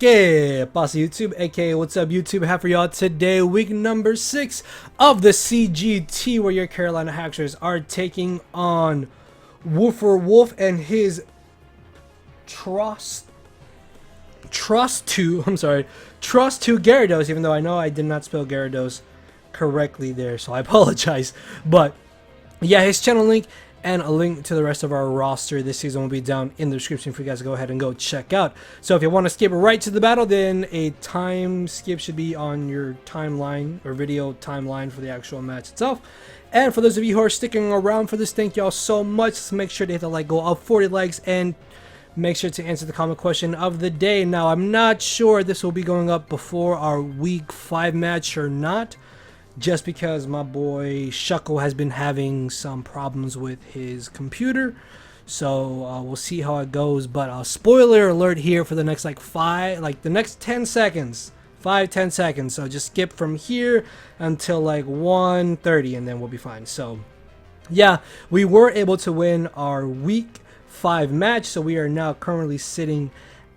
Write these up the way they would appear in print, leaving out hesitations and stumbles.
Que pasa YouTube, aka what's up YouTube, have for y'all today, week number 6 of the CGT, where your Carolina Hackers are taking on Woofer Wolf and his Trostu Garados, even though I know I did not spell Garados correctly there, so I apologize. But yeah, his channel link and a link to the rest of our roster this season will be down in the description for you guys to go ahead and go check out. So if you want to skip right to the battle, then a time skip should be on your timeline or video timeline for the actual match itself. And for those of you who are sticking around for this, thank y'all so much. So make sure to hit the like goal of 40 likes and make sure to answer the comment question of the day. Now, I'm not sure if this will be going up before our week 5 match or not, just because my boy Shuckle has been having some problems with his computer. So we'll see how it goes. But spoiler alert here for the next the next 10 seconds. 5-10 seconds. So just skip from here until like 1:30 and then we'll be fine. So yeah, we were able to win our week 5 match. So we are now currently sitting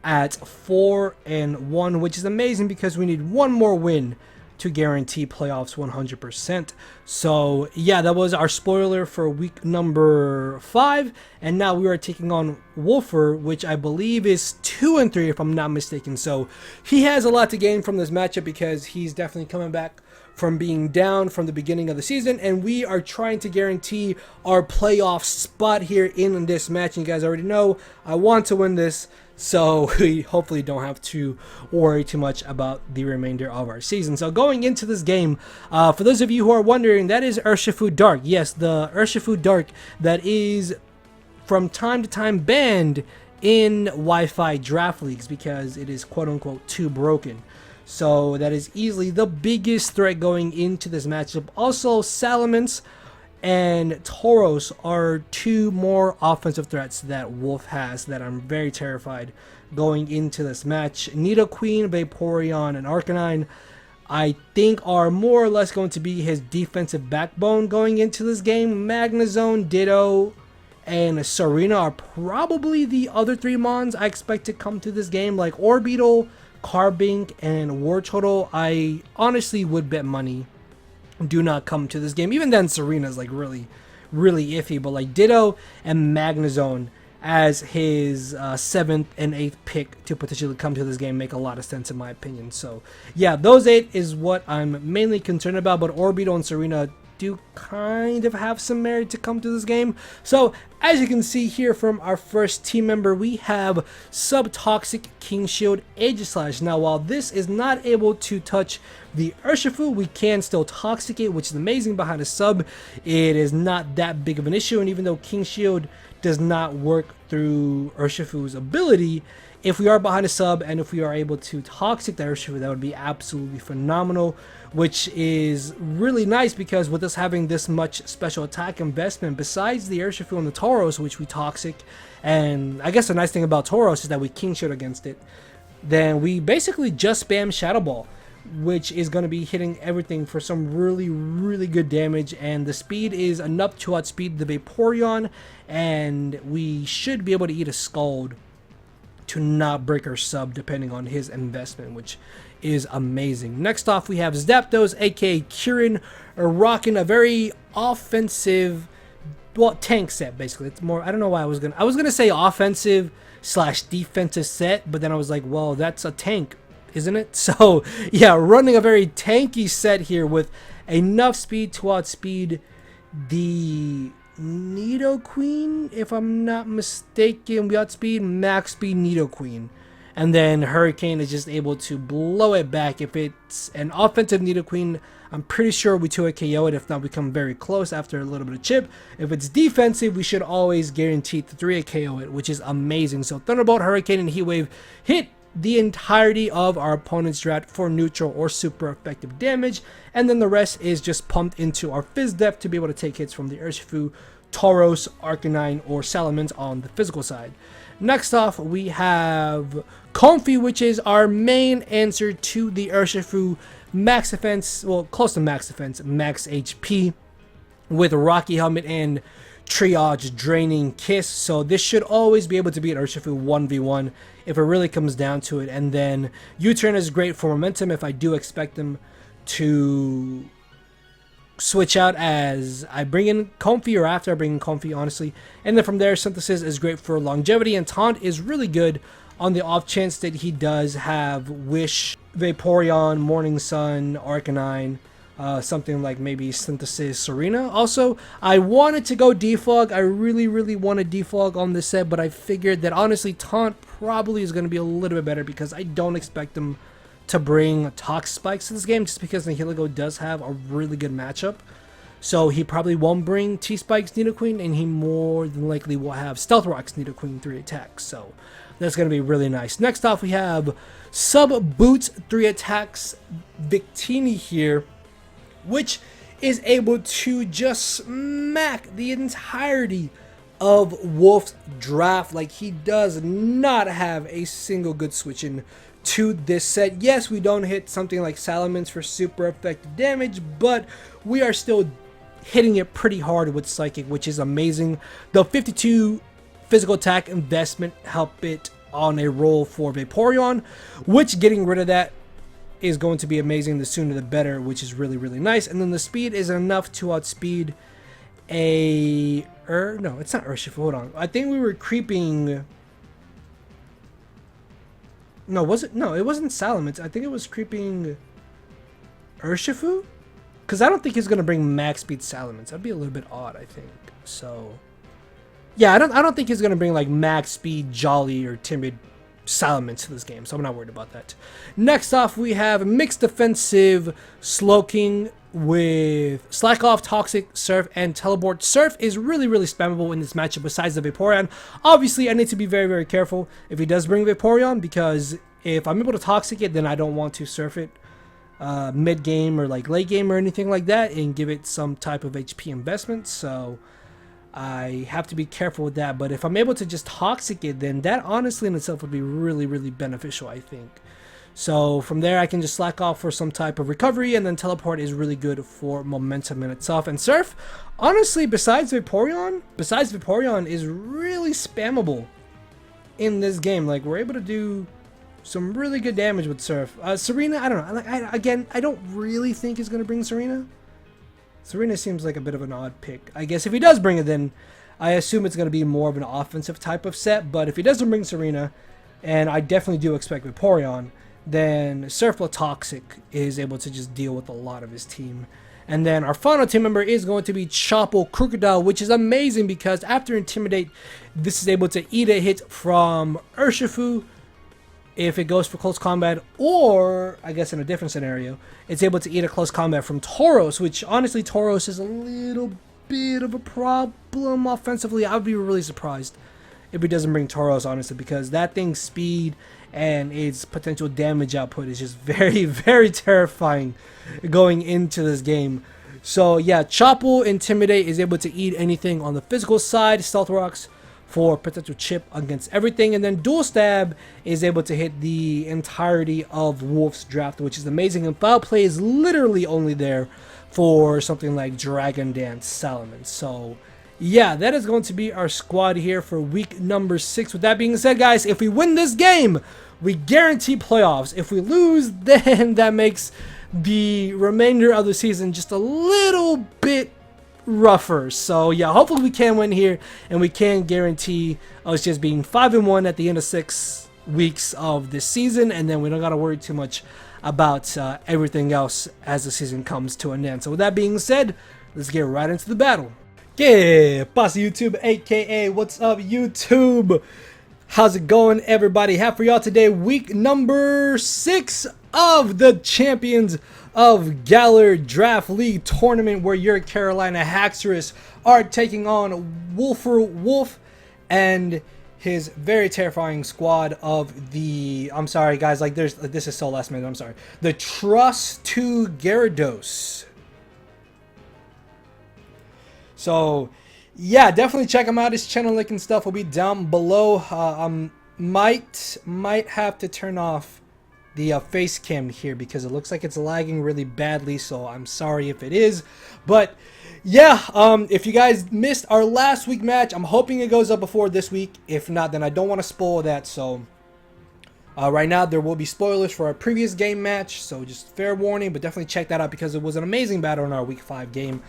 at 4-1, which is amazing because we need one more win to guarantee playoffs 100%. So yeah, that was our spoiler for week number 5, and now we are taking on Wolfer, which I believe is 2-3 if I'm not mistaken. So he has a lot to gain from this matchup because he's definitely coming back from being down from the beginning of the season, and we are trying to guarantee our playoff spot here in this match. And you guys already know I want to win this, so we hopefully don't have to worry too much about the remainder of our season. So going into this game, for those of you who are wondering, that is Urshifu Dark. Yes, the Urshifu Dark that is from time to time banned in Wi-Fi draft leagues because it is quote-unquote too broken. So that is easily the biggest threat going into this matchup. Also, Salamence and Tauros are 2 more offensive threats that Wolf has that I'm very terrified going into this match. Nidoqueen, Vaporeon, and Arcanine, I think, are more or less going to be his defensive backbone going into this game. Magnezone, Ditto, and Serena are probably the other 3 mons I expect to come to this game, like Orbeetle, Carbink, and Wartortle. I honestly would bet money do not come to this game. Even then, Serena's like really iffy, but like Ditto and Magnezone as his 7th and 8th pick to potentially come to this game make a lot of sense in my opinion. So yeah, those 8 is what I'm mainly concerned about, but Orbeetle and Serena do kind of have some merit to come to this game. So as you can see here from our first team member, we have Subtoxic, King Shield, Aegislash. Now while this is not able to touch the Urshifu, we can still Toxicate, which is amazing behind a sub. It is not that big of an issue, and even though King Shield does not work through Urshifu's ability, if we are behind a sub and if we are able to Toxic that Urshifu, that would be absolutely phenomenal, which is really nice because with us having this much special attack investment, besides the Urshifu and the Tauros, which we Toxic, and I guess the nice thing about Tauros is that we King Shield against it, then we basically just spam Shadow Ball, which is going to be hitting everything for some really good damage, and the speed is enough to outspeed the Vaporeon, and we should be able to eat a Scald to not break our sub depending on his investment, which is amazing. Next off, we have Zapdos, aka Kirin, rocking a very offensive, well, tank set basically. It's more, I don't know why I was gonna say offensive slash defensive set, but then I was like, well, that's a tank, isn't it? So yeah, running a very tanky set here with enough speed to outspeed the Nidoqueen, if I'm not mistaken. We outspeed max speed Nidoqueen, and then Hurricane is just able to blow it back. If it's an offensive Nidoqueen, I'm pretty sure we 2 KO it. If not, we come very close after a little bit of chip. If it's defensive, we should always guarantee to 3 KO it, which is amazing. So Thunderbolt, Hurricane, and Heat Wave hit the entirety of our opponent's drat for neutral or super effective damage, and then the rest is just pumped into our Fizz Depth to be able to take hits from the Urshifu, Tauros, Arcanine, or Salamence on the physical side. Next off, we have Comfy, which is our main answer to the Urshifu. Max defense, well, close to max defense, max HP, with Rocky Helmet and triage, draining, kiss. So this should always be able to beat Urshifu 1v1 if it really comes down to it. And then U-turn is great for momentum if I do expect them to switch out as I bring in Comfy or after I bring in Comfy, honestly. And then from there, Synthesis is great for longevity, and Taunt is really good on the off chance that he does have Wish, Vaporeon, Morning Sun, Arcanine, something like maybe Synthesis, Serena. Also, I wanted to go Defog. I really wanted Defog on this set, but I figured that honestly Taunt probably is going to be a little bit better because I don't expect them to bring Tox Spikes to this game just because Nihilego does have a really good matchup. So he probably won't bring T-Spikes Nidoqueen, and he more than likely will have Stealth Rocks Nidoqueen 3 attacks. So that's going to be really nice. Next off, we have Sub Boots 3 attacks Victini here, which is able to just smack the entirety of Wolf's draft. Like, he does not have a single good switch in to this set. Yes, we don't hit something like Salamence for super effective damage, but we are still hitting it pretty hard with Psychic, which is amazing. The 52 physical attack investment help it on a roll for Vaporeon, which getting rid of that is going to be amazing. The sooner the better, which is really nice. And then the speed is enough to outspeed a no, it's not Urshifu. Hold on, I think we were creeping. No, was it? No, it wasn't Salamence. I think it was creeping Urshifu, because I don't think he's gonna bring max speed Salamence. That'd be a little bit odd, I think. So yeah, I don't think he's gonna bring like max speed Jolly or timid Salamence to this game, so I'm not worried about that. Next off, we have mixed defensive Slowking with Slack Off, Toxic, Surf, and Teleport. Surf is really spammable in this matchup besides the Vaporeon. Obviously, I need to be very careful if he does bring Vaporeon, because if I'm able to Toxic it, then I don't want to Surf it mid-game or like late game or anything like that and give it some type of HP investment. So I have to be careful with that. But if I'm able to just Toxic it, then that honestly in itself would be really beneficial, I think. So from there, I can just Slack Off for some type of recovery, and then Teleport is really good for momentum in itself. And Surf, honestly, besides Vaporeon is really spammable in this game. Like, we're able to do some really good damage with Surf. Serena, I don't know. Again, I don't really think he's going to bring Serena. Serena seems like a bit of an odd pick. I guess if he does bring it, then I assume it's going to be more of an offensive type of set. But if he doesn't bring Serena, and I definitely do expect Vaporeon, then Surf plus Toxic is able to just deal with a lot of his team. And then our final team member is going to be Chople Crocodile, which is amazing because after Intimidate, this is able to eat a hit from Urshifu if it goes for close combat, or I guess in a different scenario, it's able to eat a close combat from Tauros, which honestly Tauros is a little bit of a problem offensively. I would be really surprised if he doesn't bring Tauros, honestly, because that thing's speed and its potential damage output is just very terrifying going into this game. So yeah, Chople Intimidate is able to eat anything on the physical side, Stealth Rocks for potential chip against everything, and then Dual Stab is able to hit the entirety of Wolf's draft, which is amazing. And Foul Play is literally only there for something like Dragon Dance Salamence. So yeah, that is going to be our squad here for week number 6. With that being said, guys, if we win this game, we guarantee playoffs. If we lose, then that makes the remainder of the season just a little bit rougher. So yeah, hopefully we can win here, and we can guarantee us just being 5-1 at the end of 6 weeks of this season, and then we don't gotta worry too much about everything else as the season comes to an end. So with that being said, let's get right into the battle. Que pasa, YouTube, aka what's up, YouTube? How's it going, everybody? Have for y'all today week number 6 of the Champions of Galar Draft League tournament, where your Carolina Haxorus are taking on Wolf and his very terrifying squad of the, I'm sorry guys, like this is so last minute, I'm sorry, the Trostu Garados. So yeah, definitely check him out. His channel link and stuff will be down below. Might have to turn off the face cam here because it looks like it's lagging really badly, so I'm sorry if it is. But Yeah, if you guys missed our last week match, I'm hoping it goes up before this week. If not, then I don't want to spoil that. So right now there will be spoilers for our previous game match, so just fair warning, but definitely check that out because it was an amazing battle in our week 5 game.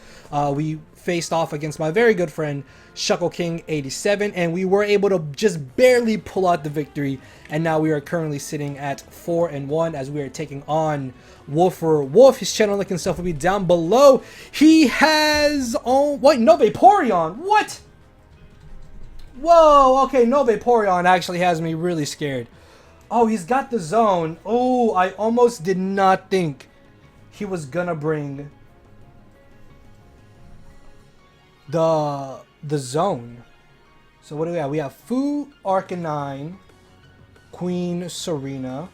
We faced off against my very good friend Shuckle King 87, and we were able to just barely pull out the victory, and now we are currently sitting at 4-1 as we are taking on Wolfer Wolf. His channel link and stuff will be down below. He has no Vaporeon. What? Whoa, okay, no Vaporeon actually has me really scared. Oh, he's got the zone. Oh, I almost did not think he was gonna bring the zone. So what do we have? We have Fu, Arcanine, Queen, Serena.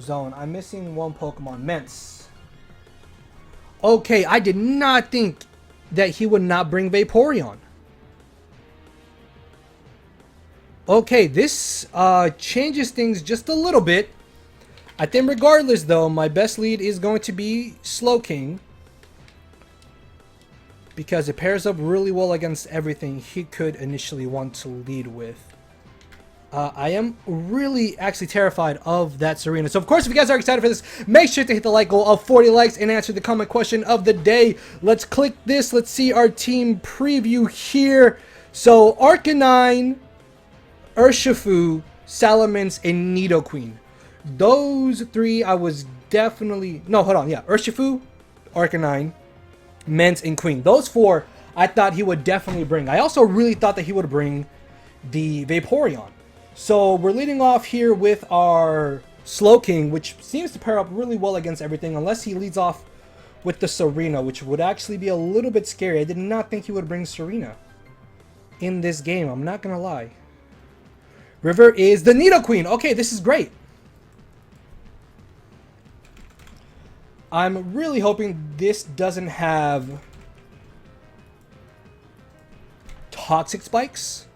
Zone. I'm missing one Pokemon. Mence. Okay, I did not think that he would not bring Vaporeon. Okay, this changes things just a little bit. I think regardless, though, my best lead is going to be Slowking, because it pairs up really well against everything he could initially want to lead with. I am really actually terrified of that Serena. So, of course, if you guys are excited for this, make sure to hit the like goal of 40 likes and answer the comment question of the day. Let's click this. Let's see our team preview here. So, Arcanine, Urshifu, Salamence, and Nidoqueen. Those 3 I was definitely... No, hold on. Yeah, Urshifu, Arcanine, Mence, and Queen. Those 4 I thought he would definitely bring. I also really thought that he would bring the Vaporeon. So we're leading off here with our Slowking, which seems to pair up really well against everything, unless he leads off with the Serena, which would actually be a little bit scary. I did not think he would bring Serena in this game. I'm not going to lie. River is the Nidoqueen. Okay, this is great. I'm really hoping this doesn't have toxic spikes.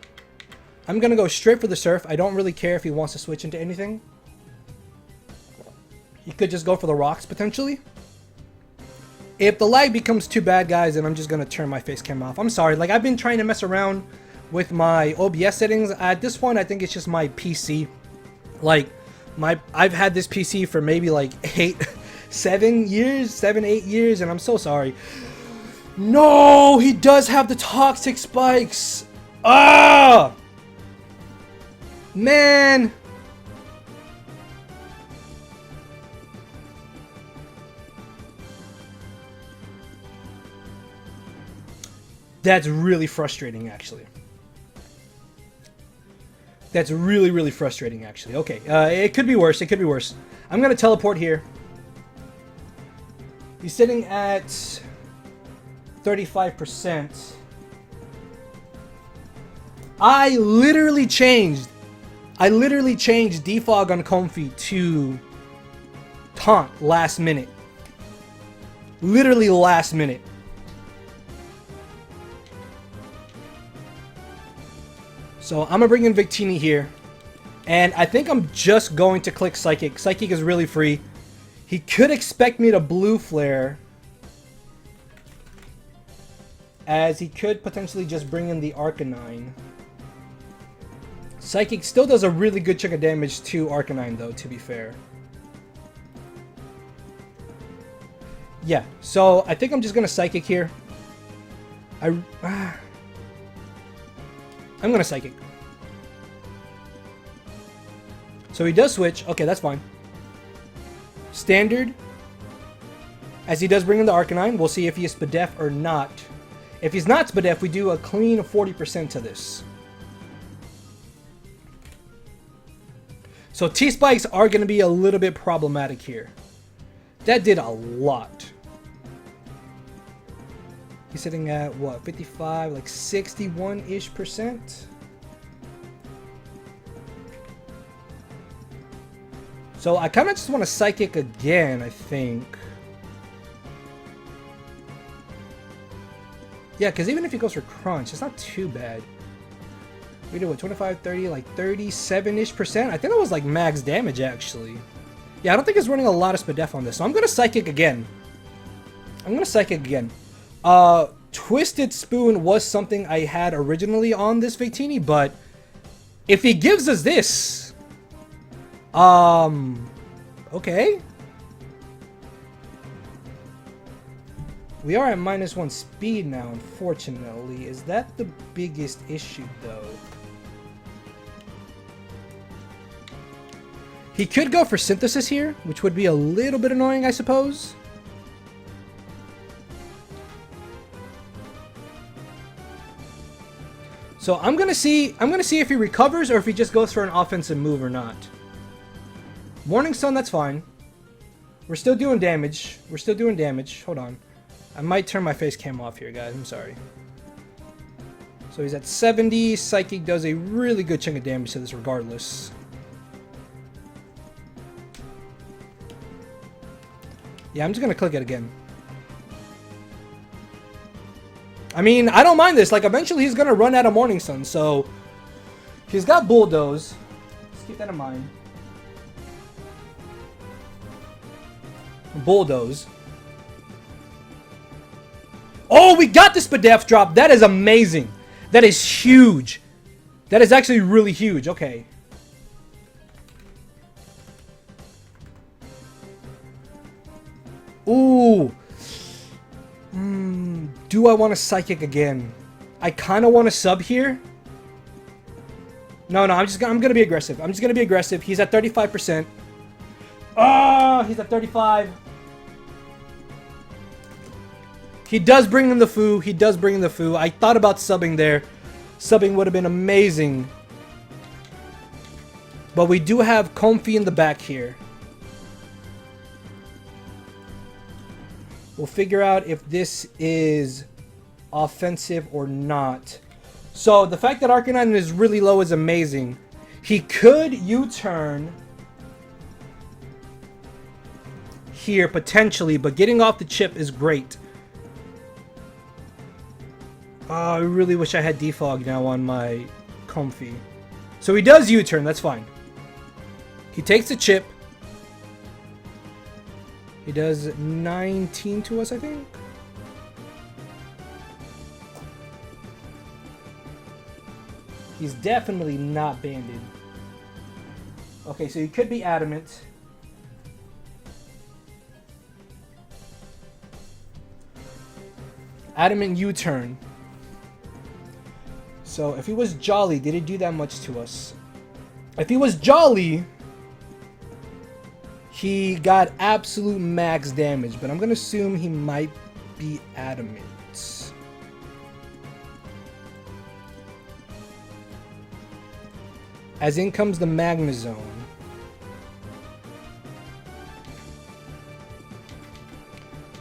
I'm going to go straight for the Surf. I don't really care if he wants to switch into anything. He could just go for the rocks, potentially. If the lag becomes too bad, guys, then I'm just going to turn my face cam off. I'm sorry. Like, I've been trying to mess around with my OBS settings. At this point, I think it's just my PC. Like, I've had this PC for maybe like 7, 8 years, and I'm so sorry. No, he does have the toxic spikes. Ah! Man! That's really frustrating, actually. That's really, really frustrating, actually. Okay, it could be worse. It could be worse. I'm going to teleport here. He's sitting at 35%. I literally changed defog on Comfy to taunt last minute. Literally last minute. So I'm gonna bring in Victini here, and I think I'm just going to click Psychic. Psychic is really free. He could expect me to Blue Flare, as he could potentially just bring in the Arcanine. Psychic still does a really good chunk of damage to Arcanine, though, to be fair. Yeah, so I think I'm just gonna Psychic here. I'm gonna Psychic. So he does switch. Okay, that's fine. Standard. As he does bring in the Arcanine, we'll see if he is Spadef or not. If he's not Spadef, we do a clean 40% to this. So T-Spikes are going to be a little bit problematic here. That did a lot. He's sitting at, what, 55, like 61-ish percent? So I kind of just want to Psychic again, I think. Yeah, because even if he goes for Crunch, it's not too bad. We did what, 25, 30, like 37-ish percent? I think that was like max damage, actually. Yeah, I don't think he's running a lot of Spadef on this, so I'm going to Psychic again. I'm gonna Psychic again. Twisted Spoon was something I had originally on this Victini, but if he gives us this, okay. We are at -1 speed now, unfortunately. Is that the biggest issue, though? He could go for Synthesis here, which would be a little bit annoying, I suppose. So I'm gonna see if he recovers or if he just goes for an offensive move or not. Morning Sun, that's fine. We're still doing damage. We're still doing damage. Hold on. I might turn my face cam off here, guys. I'm sorry. So he's at 70. Psychic does a really good chunk of damage to this regardless. Yeah, I'm just going to click it again. I mean, I don't mind this. Like, eventually he's going to run out of Morning Sun. So he's got Bulldoze. Let's keep that in mind. Bulldoze. Oh, we got the Spadef drop. That is amazing. That is huge. That is actually really huge. Okay. Ooh. Do I want to Psychic again? I kind of want to sub here. No, I'm going to be aggressive. I'm just going to be aggressive. He's at 35%. Oh, he's at 35. He does bring in the foo. He does bring in the foo. I thought about subbing there. Subbing would have been amazing. But we do have Comfy in the back here. We'll figure out if this is offensive or not. So the fact that Arcanine is really low is amazing. He could U-turn here potentially, but getting off the chip is great. I really wish I had Defog now on my Comfy. So he does U-turn, that's fine. He takes the chip. He does 19 to us, I think. He's definitely not banded. Okay, so he could be Adamant. Adamant U-turn. So if he was Jolly, did it do that much to us? If he was Jolly, he got absolute max damage, but I'm going to assume he might be Adamant. As in comes the Magnezone.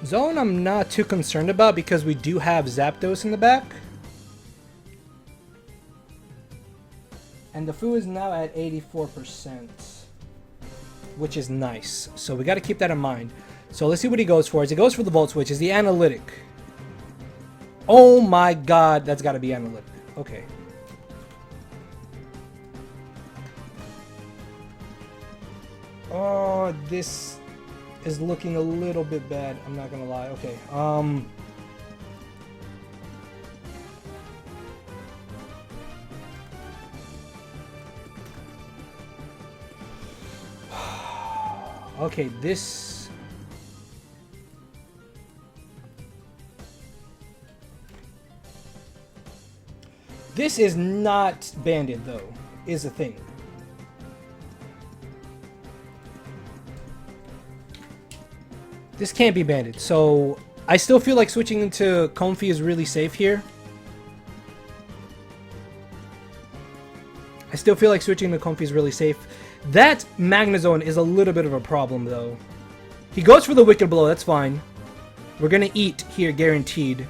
Zone I'm not too concerned about because we do have Zapdos in the back. And the Foo is now at 84%. Which is nice. So we got to keep that in mind. So let's see what he goes for. As he goes for the Volt Switch, is the Analytic. Oh my god, that's got to be Analytic. Okay. Oh, this is looking a little bit bad. I'm not gonna lie. Okay. Okay, this... This is not banded, though, is a thing. This can't be banded, so I still feel like switching into Comfy is really safe here. I still feel like switching to Comfy is really safe. That Magnezone is a little bit of a problem, though. He goes for the Wicked Blow, that's fine. We're gonna eat here, guaranteed.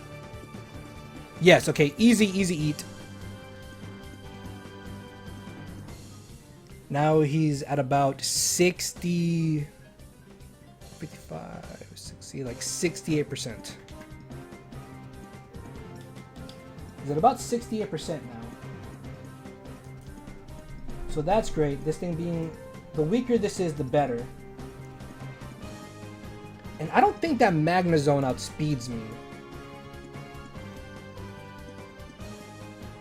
Yes, okay, easy, easy eat. Now he's at about 60... 55, 60, like 68%. He's at about 68% now. So that's great. This thing being, the weaker this is, the better. And I don't think that Magnezone outspeeds me.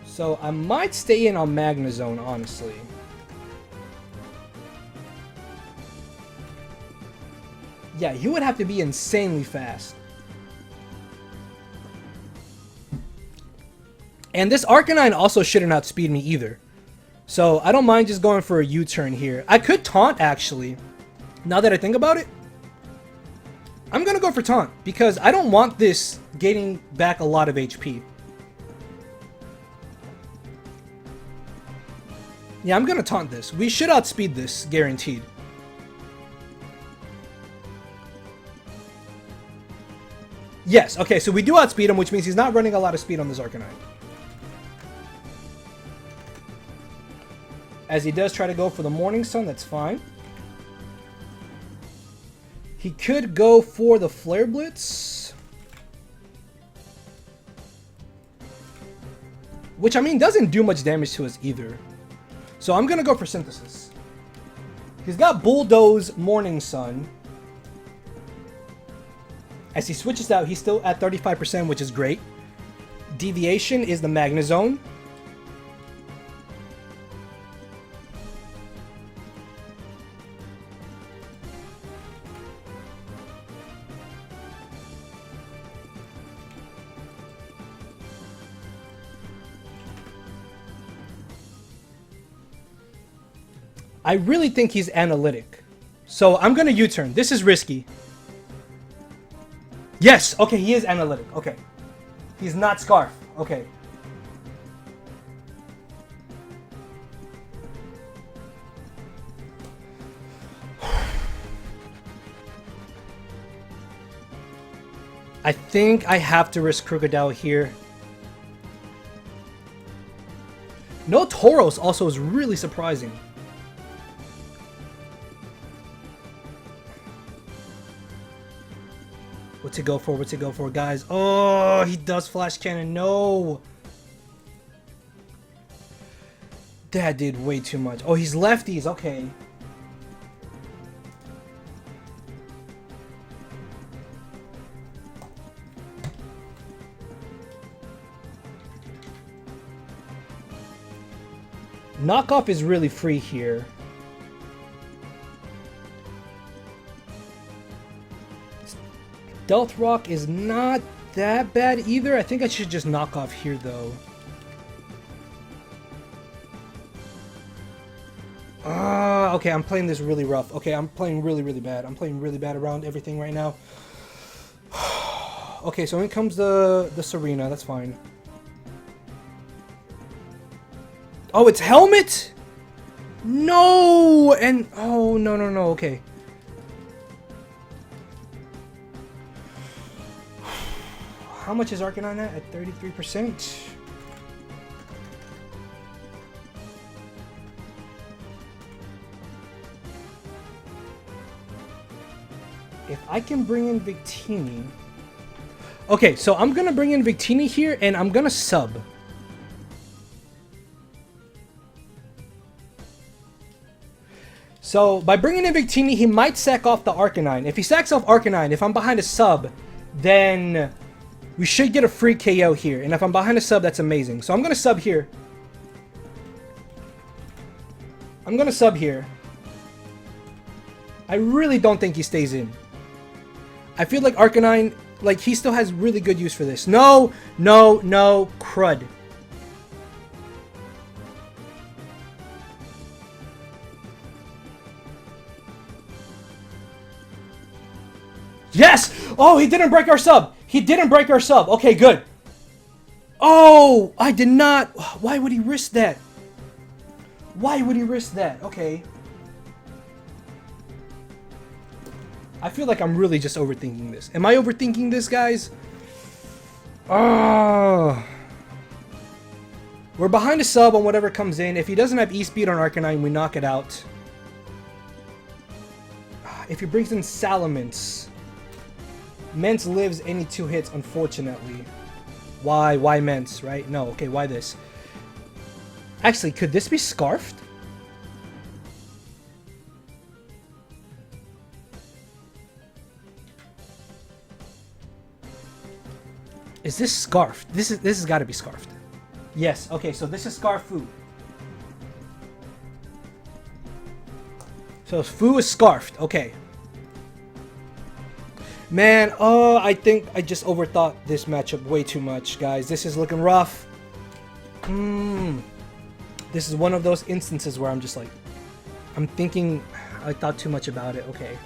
So I might stay in on Magnezone, honestly. Yeah, he would have to be insanely fast. And this Arcanine also shouldn't outspeed me either. So I don't mind just going for a U-turn here. I could taunt, actually. Now that I think about it, I'm going to go for taunt because I don't want this getting back a lot of HP. Yeah, I'm going to taunt this. We should outspeed this, guaranteed. Yes, okay, so we do outspeed him, which means he's not running a lot of speed on this Arcanine. As he does try to go for the Morning Sun, that's fine. He could go for the Flare Blitz. Which, I mean, doesn't do much damage to us either. So I'm going to go for Synthesis. He's got Bulldoze, Morning Sun. As he switches out, he's still at 35%, which is great. Deviation is the Magnezone. I really think he's analytic. So I'm going to U-turn. This is risky. Yes! Okay, he is analytic. Okay. He's not Scarf. Okay. I think I have to risk Crocodile here. No Tauros also is really surprising. What's it go for? What's it go for, guys? Oh, he does Flash Cannon. No. That did way too much. Oh, he's lefties. Okay. Knockoff is really free here. Stealth Rock is not that bad either. I think I should just knock off here, though. Okay, I'm playing this really rough. Okay, I'm playing really bad. I'm playing really bad around everything right now. Okay, so in comes the Serena. That's fine. Oh, it's Helmet? No! And, oh, no. Okay. How much is Arcanine at 33%? If I can bring in Victini... Okay, so I'm going to bring in Victini here, and I'm going to sub. So, by bringing in Victini, he might sack off the Arcanine. If he sacks off Arcanine, if I'm behind a sub, then... we should get a free KO here. And if I'm behind a sub, that's amazing. So I'm going to sub here. I'm going to sub here. I really don't think he stays in. I feel like Arcanine, like, he still has really good use for this. No, crud. Yes! Oh, he didn't break our sub. He didn't break our sub. Okay, good. Oh, I did not. Why would he risk that? Why would he risk that? Okay. I feel like I'm really just overthinking this. Am I overthinking this, guys? Oh. We're behind a sub on whatever comes in. If he doesn't have E-Speed on Arcanine, we knock it out. If he brings in Salamence... Mence lives any 2 hits, unfortunately. Why Mence, right? No, okay, why this? Actually, could this be Scarfed? Is this scarfed? This has got to be scarfed. Yes. Okay, so this is scarf Fu. So Fu is scarfed. Okay. Man, oh, I think I just overthought this matchup way too much, guys. This is looking rough. This is one of those instances where I'm just like, I'm thinking I thought too much about it. Okay.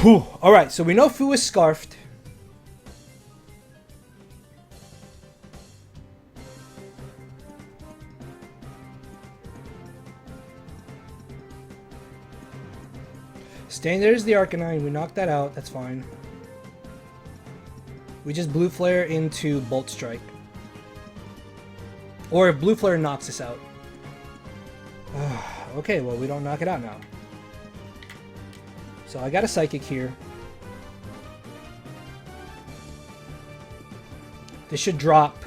Whew. All right, so we know Fu is scarfed. Staying there is the Arcanine. We knocked that out. That's fine. We just Blue Flare into Bolt Strike. Or if Blue Flare knocks us out. Okay, well, we don't knock it out now. So I got a Psychic here. This should drop.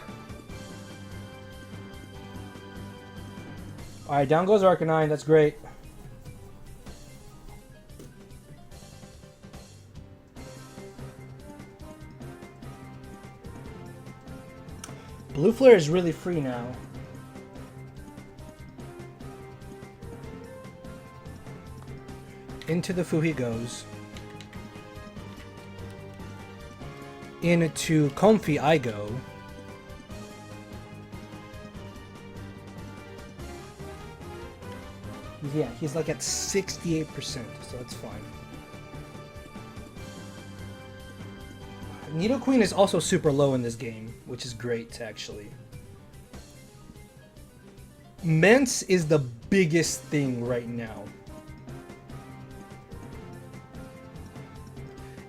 Alright, down goes Arcanine. That's great. Blue Flare is really free now. Into the Fu he goes. Into Comfy I go. Yeah, he's like at 68%, so that's fine. Nidoqueen is also super low in this game, which is great, actually. Mence is the biggest thing right now.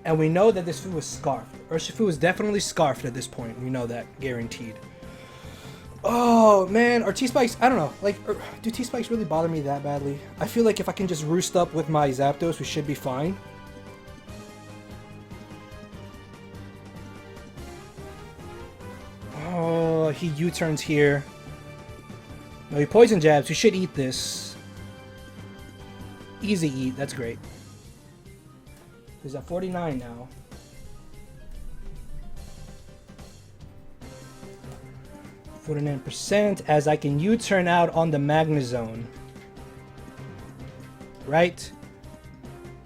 And we know that this Fu is scarfed. Urshifu is definitely scarfed at this point. We know that, guaranteed. Oh, man, are T-Spikes... I don't know. Like, do T-Spikes really bother me that badly? I feel like if I can just roost up with my Zapdos, we should be fine. Oh, he U-turns here. No, he Poison Jabs. We should eat this. Easy eat. That's great. He's at 49 now. %, as I can U-turn out on the Magnezone. Right?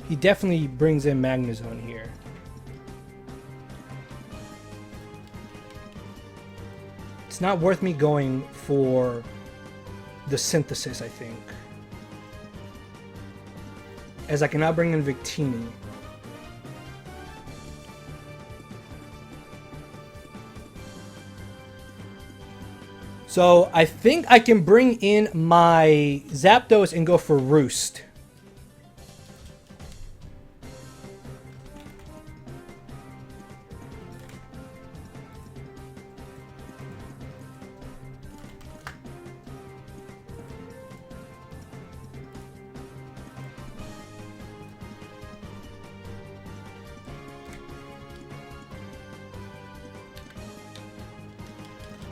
He definitely brings in Magnezone here. It's not worth me going for the Synthesis, I think. As I can now bring in Victini. So I think I can bring in my Zapdos and go for Roost.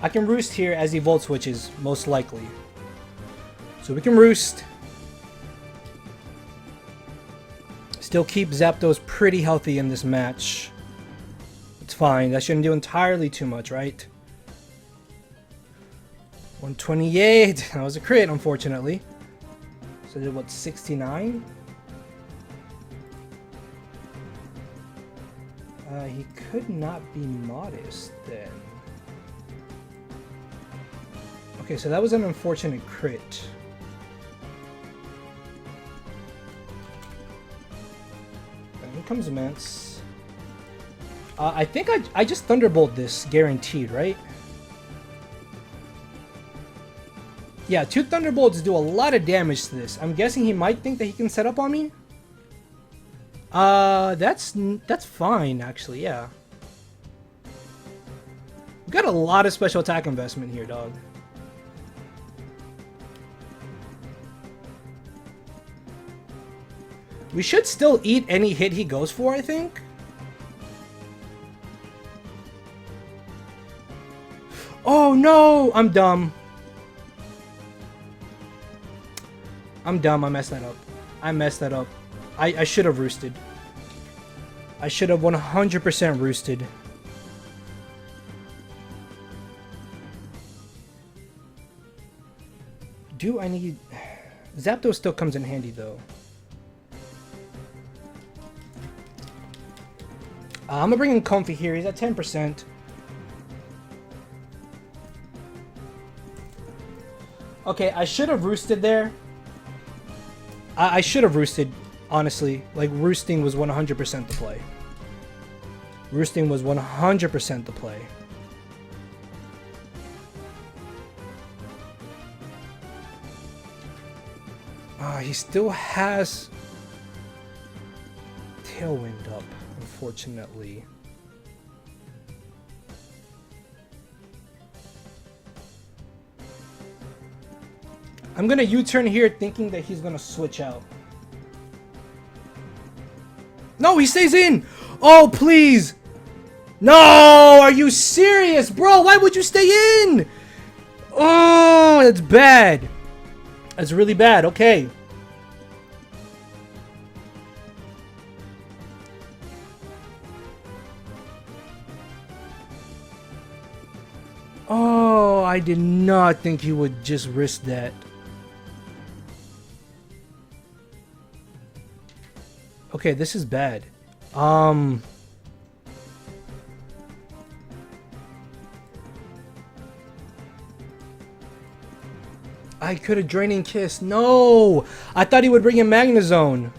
I can Roost here as he Volt Switches, most likely. So we can Roost. Still keep Zapdos pretty healthy in this match. It's fine. That shouldn't do entirely too much, right? 128. That was a crit, unfortunately. So did what, 69? He could not be modest then. Okay, so that was an unfortunate crit. And here comes Mence. I think I just Thunderbolt this, guaranteed, right? Yeah, 2 Thunderbolts do a lot of damage to this. I'm guessing he might think that he can set up on me. That's fine, actually, yeah. We got a lot of special attack investment here, dog. We should still eat any hit he goes for, I think. Oh no! I'm dumb. I'm dumb. I messed that up. I messed that up. I should have roosted. I should have 100% roosted. Do I need... Zapdos still comes in handy, though. I'm gonna bring in Comfy here. He's at 10%. Okay, I should have roosted there. I should have roosted, honestly. Like, roosting was 100% the play. Roosting was 100% the play. He still has Tailwind up, unfortunately. I'm gonna U-turn here thinking that he's gonna switch out. No, he stays in! Oh, please! No! Are you serious, bro? Why would you stay in? Oh, that's bad. That's really bad. Okay. Oh, I did not think he would just risk that. Okay, this is bad. I could have Draining Kiss. No! I thought he would bring in Magnezone.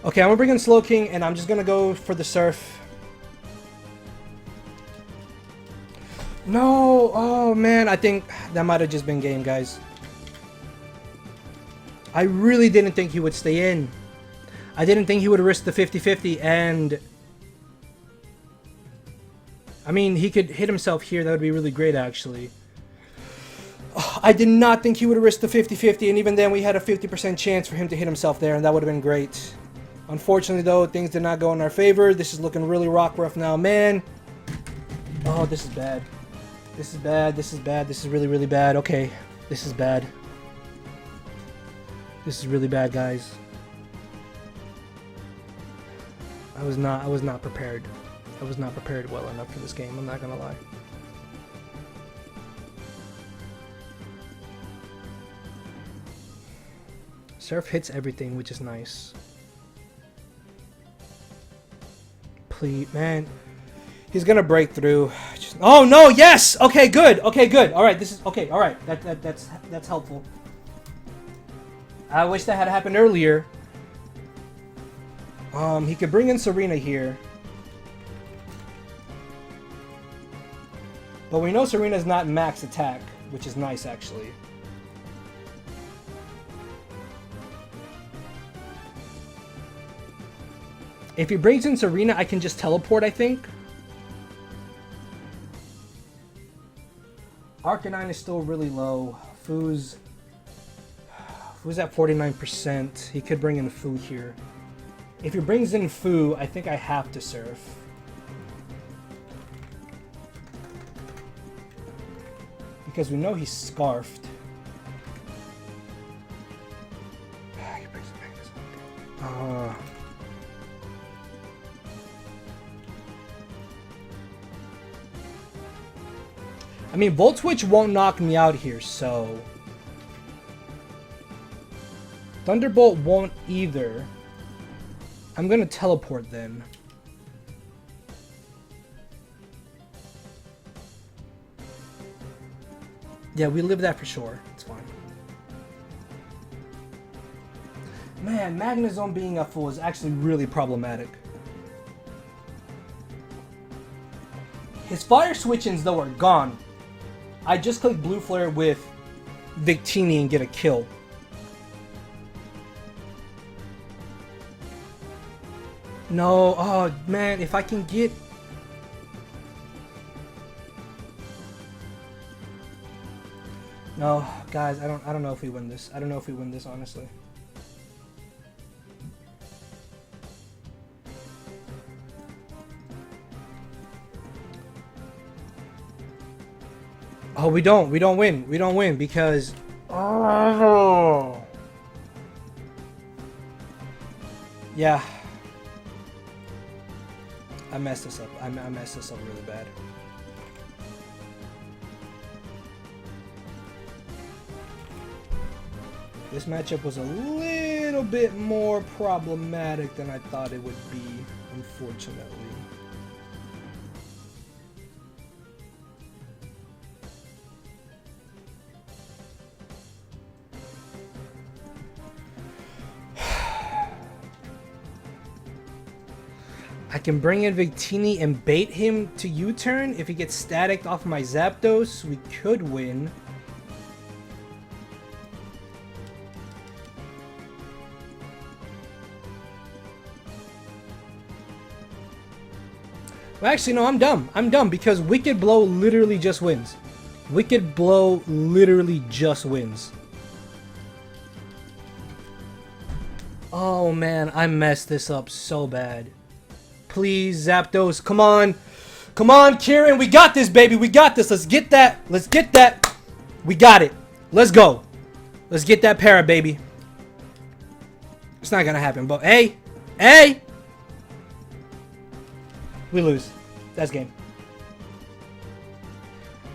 Okay, I'm gonna bring in Slowking, and I'm just gonna go for the Surf. No! Oh, man. I think that might have just been game, guys. I really didn't think he would stay in. I didn't think he would risk the 50-50, and... I mean, he could hit himself here. That would be really great, actually. I did not think he would risk the 50-50, and even then we had a 50% chance for him to hit himself there, and that would have been great. Unfortunately, though, things did not go in our favor. This is looking really rock rough now, man. Oh, this is bad. This is bad. This is bad. This is really, really bad. Okay, this is bad. This is really bad, guys. I was not prepared. I was not prepared well enough for this game, I'm not gonna lie. Surf hits everything, which is nice. Please, man. He's gonna break through. Oh no, yes! Okay, good. Okay, good. Alright, this is okay, alright. That's helpful. I wish that had happened earlier. He could bring in Serena here. But we know Serena's not max attack, which is nice, actually. If he brings in Serena, I can just teleport, I think. Arcanine is still really low. Foo's at 49%. He could bring in Foo here. If he brings in Foo, I think I have to Surf. Because we know he's Scarfed. I mean, Volt Switch won't knock me out here, so... Thunderbolt won't either. I'm gonna teleport then. Yeah, we live that for sure. It's fine. Man, Magnezone being a fool is actually really problematic. His fire switch-ins, though, are gone. I just click Blue Flare with Victini and get a kill. No, oh man, if I can get... No, guys, I don't know if we win this. I don't know if we win this, honestly. Oh, we don't win. We don't win because... Oh, Oh. Yeah. I messed this up. I messed this up really bad. This matchup was a little bit more problematic than I thought it would be, unfortunately. I can bring in Victini and bait him to U-turn. If he gets staticked off my Zapdos, we could win. Well, actually, no, I'm dumb. I'm dumb because Wicked Blow literally just wins. Wicked Blow literally just wins. Oh, man, I messed this up so bad. Please, Zapdos, come on. Come on, Kieran, we got this, baby. We got this. Let's get that. Let's get that. We got it. Let's go. Let's get that para, baby. It's not gonna happen, but hey. Hey! We lose. That's game.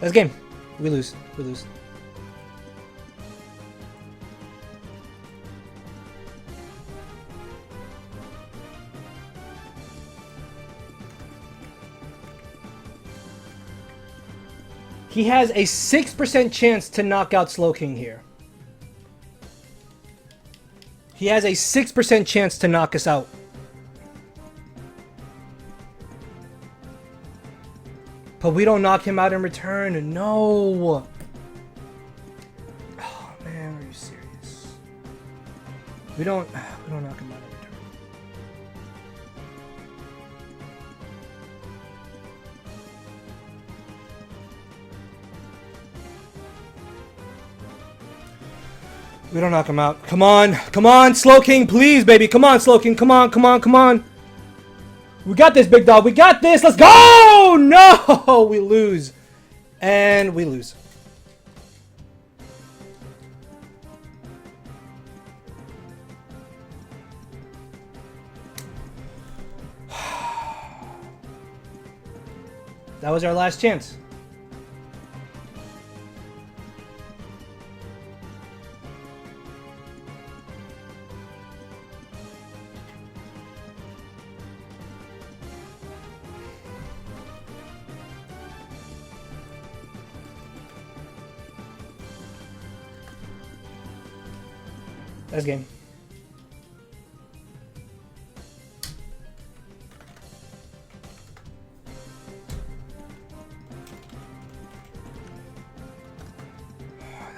That's game. We lose. We lose. He has a 6% chance to knock out Slowking here. He has a 6% chance to knock us out. But we don't knock him out in return. No. Oh man, are you serious? We don't knock him out in return. We don't knock him out. Come on. Come on, Slowking, please, baby. Come on, Slowking. Come on, come on, come on. We got this, big dog. We got this. Let's go! No! We lose. And we lose. That was our last chance. That's game.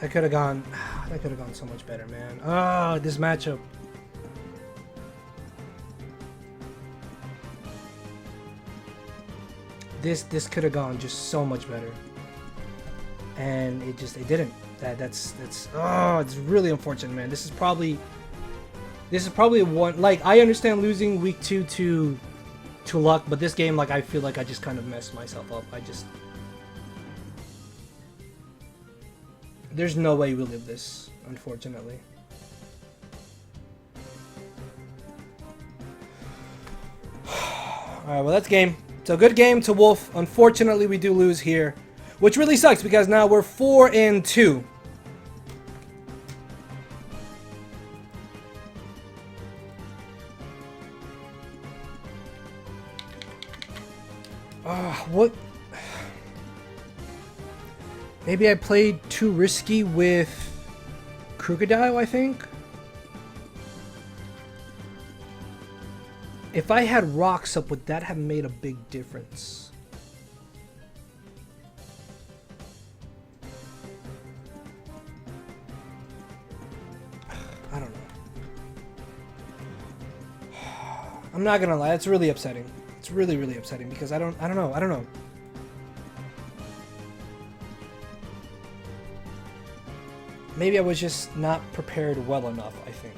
That could have gone. That could have gone so much better, man. Oh, this matchup. This could have gone just so much better, and it didn't. That's oh, it's really unfortunate, man. This is probably one, like, I understand losing week 2 to luck, but this game, like, I feel like I just kind of messed myself up. There's no way we live this, unfortunately. Alright, well, that's game. So good game to Wolf. Unfortunately, we do lose here, which really sucks because now we're 4-2. What? Maybe I played too risky with Crocodile, I think. If I had rocks up, would that have made a big difference? I don't know. I'm not gonna lie, it's really upsetting. It's really, really upsetting because I don't know. Maybe I was just not prepared well enough, I think.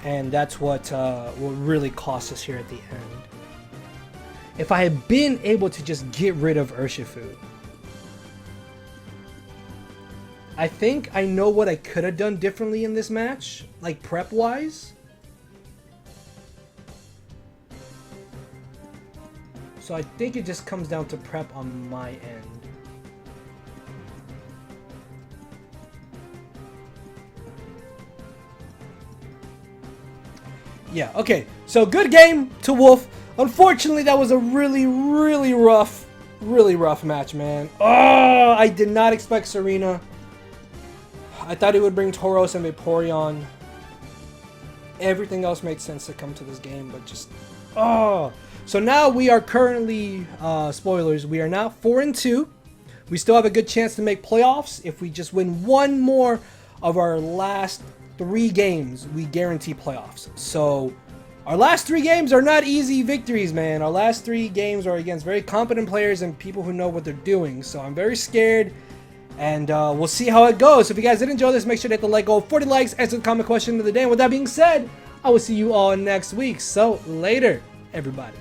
And that's what really cost us here at the end. If I had been able to just get rid of Urshifu, I think I know what I could have done differently in this match, like prep-wise. So I think it just comes down to prep on my end. Yeah, okay. So good game to Wolf. Unfortunately, that was a really rough match, man. Oh, I did not expect Serena. I thought he would bring Tauros and Vaporeon. Everything else made sense to come to this game, but just... Oh. So now we are currently, spoilers, we are now 4-2. We still have a good chance to make playoffs. If we just win one more of our last 3 games, we guarantee playoffs. So our last 3 games are not easy victories, man. Our last 3 games are against very competent players and people who know what they're doing. So I'm very scared, and we'll see how it goes. So if you guys did enjoy this, make sure to hit the like goal, 40 likes, answer the comment question of the day. And with that being said, I will see you all next week. So later, everybody.